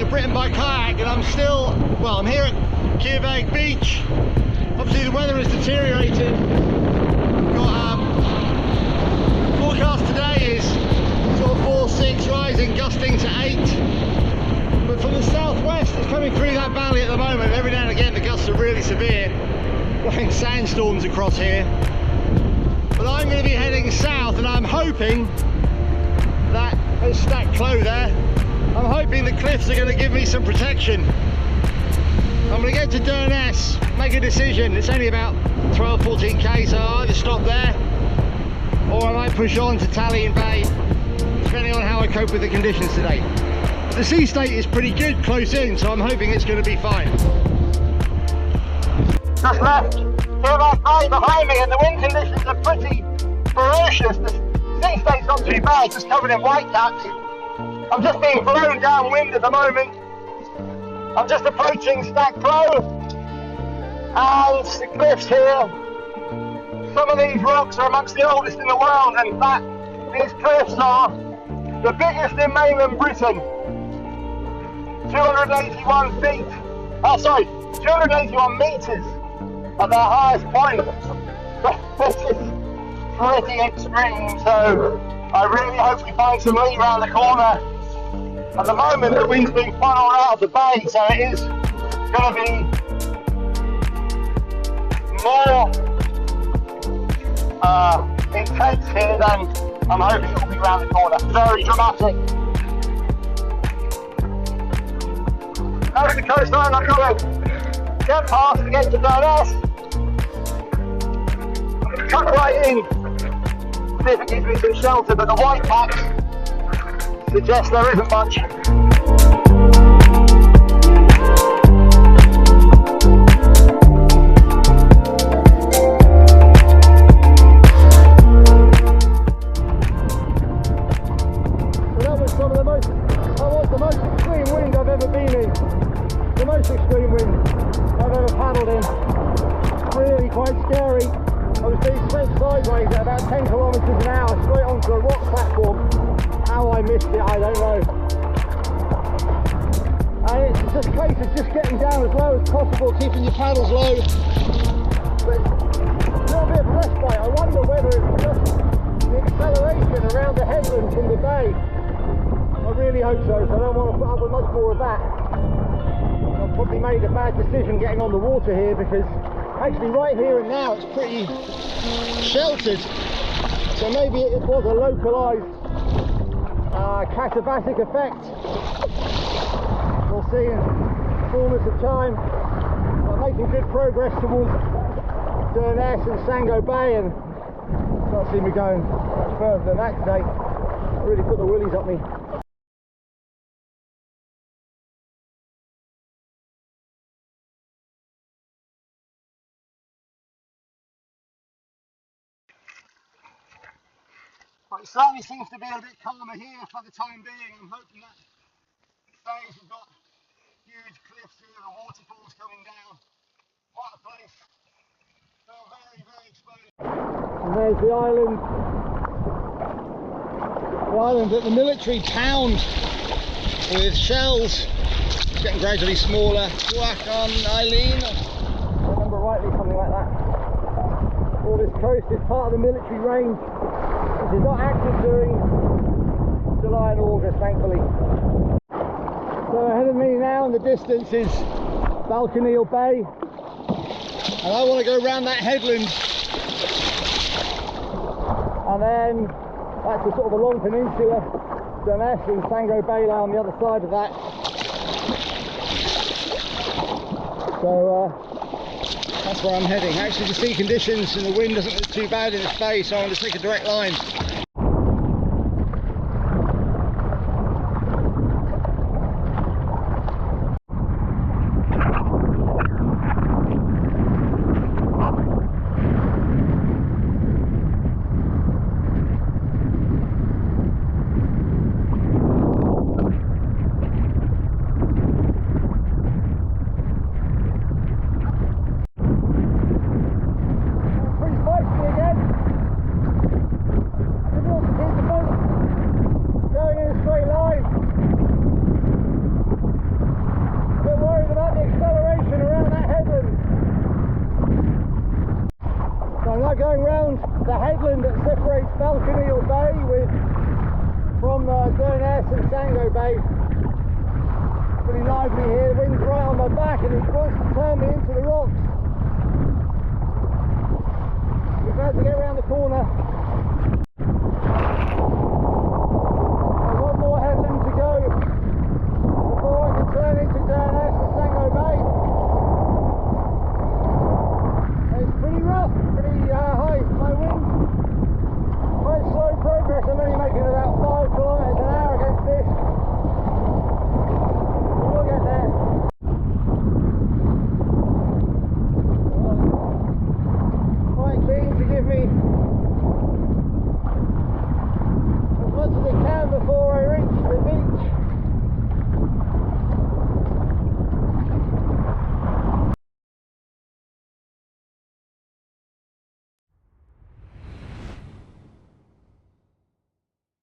of Britain by kayak, and I'm here at Kearvaig Beach. Obviously the weather has deteriorated. Got forecast today is sort of 4-6 rising, gusting to 8. But from the southwest, it's coming through that valley at the moment. Every now and again the gusts are really severe, blowing sandstorms across here. But I'm going to be heading south, and I'm hoping that there's stacked Clo there. I'm hoping the cliffs are going to give me some protection. I'm going to get to Durness, make a decision. It's only about 12-14k, so I'll either stop there or I might push on to Kearvaig Bay, depending on how I cope with the conditions today. The sea state is pretty good close in, so I'm hoping it's going to be fine. Just left Kearvaig Bay behind me, and the wind conditions are pretty ferocious. The sea state's not too bad, just covered in whitecaps. I'm just being blown downwind at the moment. I'm just approaching Stack Clo and the cliffs here. Some of these rocks are amongst the oldest in the world, and these cliffs are the biggest in mainland Britain. 281 metres at their highest point. This is pretty extreme, so I really hope we find some lead around the corner. At the moment the wind's being funneled out of the bay, so it is going to be more intense here than I'm hoping it will be around the corner. Very dramatic. Over the coastline, I've got to get past to get to Durness. Tuck right in, see if it gives me some shelter, but the white caps suggest there isn't much. That was some of the most extreme wind I've ever been in. The most extreme wind I've ever paddled in. Really quite scary. I was being sent sideways at about 10 kilometres an hour straight onto a rock platform. How I missed it, I don't know. And it's just a case of just getting down as low as possible, keeping your paddles low. But a little bit of respite. I wonder whether it's just the acceleration around the headland from the bay. I really hope so, so I don't want to put up with much more of that. I've probably made a bad decision getting on the water here, because actually right here and now it's pretty sheltered. So maybe it was a localised katabatic effect. We'll see in the fullness of time. I'm making good progress towards Durness and Kearvaig Bay, and can't see me going much further than that today. I really put the willies up me. But it certainly seems to be a bit calmer here for the time being. I'm hoping that it stays. We've got huge cliffs here, the waterfalls coming down. What a place. Still very, very exposed. And there's the island. The island that the military pound with shells. It's getting gradually smaller. Wakan Eileen, if I remember rightly, something like that. All this coast is part of the military range, which is not active during July and August, thankfully. So ahead of me now in the distance is Kearvaig Bay, and I want to go round that headland, and then that's a sort of a long peninsula. Durness and Kearvaig Bay lie on the other side of that. So that's where I'm heading. Actually the sea conditions and the wind doesn't look too bad in this bay, so I'm going to take a direct line. around the headland that separates Kearvaig Bay from Durness and Kearvaig Bay. Pretty lively here, the wind's right on my back and it wants to turn me into the rocks. We're glad to get around the corner.